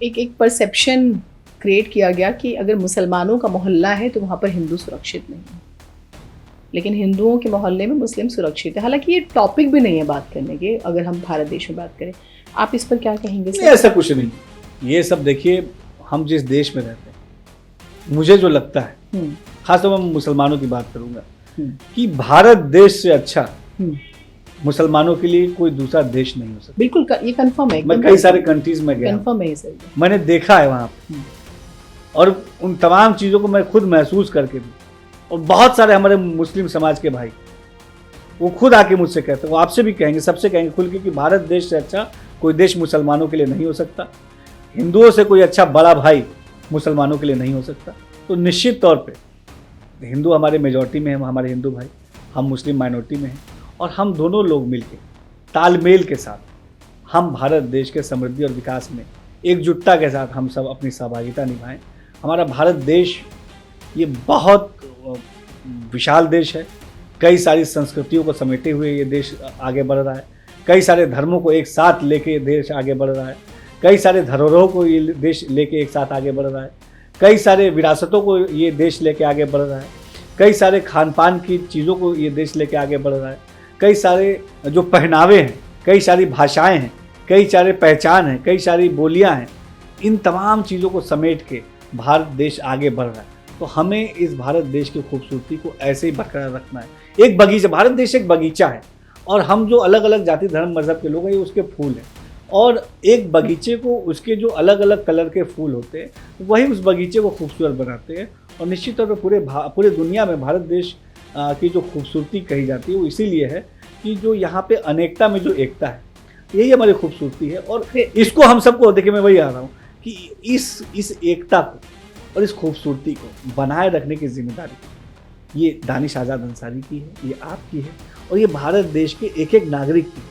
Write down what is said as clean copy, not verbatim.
एक perception create किया गया कि अगर मुसलमानों का मोहल्ला है तो वहाँ पर हिंदू सुरक्षित नहीं है, लेकिन हिंदुओं के मोहल्ले में मुस्लिम सुरक्षित है। हालांकि ये टॉपिक भी नहीं है बात करने के, अगर हम भारत देश में बात करें। आप इस पर क्या कहेंगे सर? ऐसा कुछ नहीं, ये सब देखिए, हम जिस देश में रहते हैं, मुझे जो लगता है, खासतौर पर मैं मुसलमानों की बात करूंगा, कि भारत देश से अच्छा मुसलमानों के लिए कोई दूसरा देश नहीं हो सकता। बिल्कुल, ये कंफर्म है। मैं कई सारे कंट्रीज में गया, कंफर्म है सर, मैंने देखा है वहाँ पे, और उन तमाम चीज़ों को मैं खुद महसूस करके भी, और बहुत सारे हमारे मुस्लिम समाज के भाई वो खुद आके मुझसे कहते हैं, वो आपसे भी कहेंगे, सबसे कहेंगे खुल के कि भारत देश से अच्छा कोई देश मुसलमानों के लिए नहीं हो सकता, हिंदुओं से कोई अच्छा बड़ा भाई मुसलमानों के लिए नहीं हो सकता। तो निश्चित तौर पे हिंदू हमारे मेजॉरिटी में हैं, हमारे हिंदू भाई, हम मुस्लिम माइनॉरिटी में हैं, और हम दोनों लोग मिलकर तालमेल के साथ हम भारत देश के समृद्धि और विकास में एकजुटता के साथ हम सब अपनी सहभागिता निभाएं। हमारा भारत देश ये बहुत विशाल देश है, कई सारी संस्कृतियों को समेटे हुए ये देश आगे बढ़ रहा है, कई सारे धर्मों को एक साथ लेके देश आगे बढ़ रहा है, कई सारे धरोहरों को ये देश लेके एक साथ आगे बढ़ रहा है, कई सारे विरासतों को ये देश लेके आगे बढ़ रहा है, कई सारे खान पान की चीज़ों को ये देश लेके आगे बढ़ रहा है, कई सारे जो पहनावे हैं, कई सारी भाषाएं हैं, कई सारे पहचान हैं, कई सारी बोलियां हैं, इन तमाम चीज़ों को समेट के भारत देश आगे बढ़ रहा है। तो हमें इस भारत देश की खूबसूरती को ऐसे ही बरकरार रखना है। एक बगीचा, भारत देश एक बगीचा है, और हम जो अलग अलग जाति धर्म मजहब के लोग हैं, ये उसके फूल हैं, और एक बगीचे को उसके जो अलग अलग कलर के फूल होते हैं वही उस बगीचे को खूबसूरत बनाते हैं। और निश्चित तौर पर पूरे दुनिया में भारत देश की जो खूबसूरती कही जाती है वो इसीलिए है कि जो यहाँ पे अनेकता में जो एकता है, यही हमारी खूबसूरती है। और इसको हम सबको, देखिए मैं वही आ रहा हूँ कि इस एकता को और इस खूबसूरती को बनाए रखने की जिम्मेदारी ये दानिश आज़ाद अंसारी की है, ये आपकी है, और ये भारत देश के एक एक नागरिक की।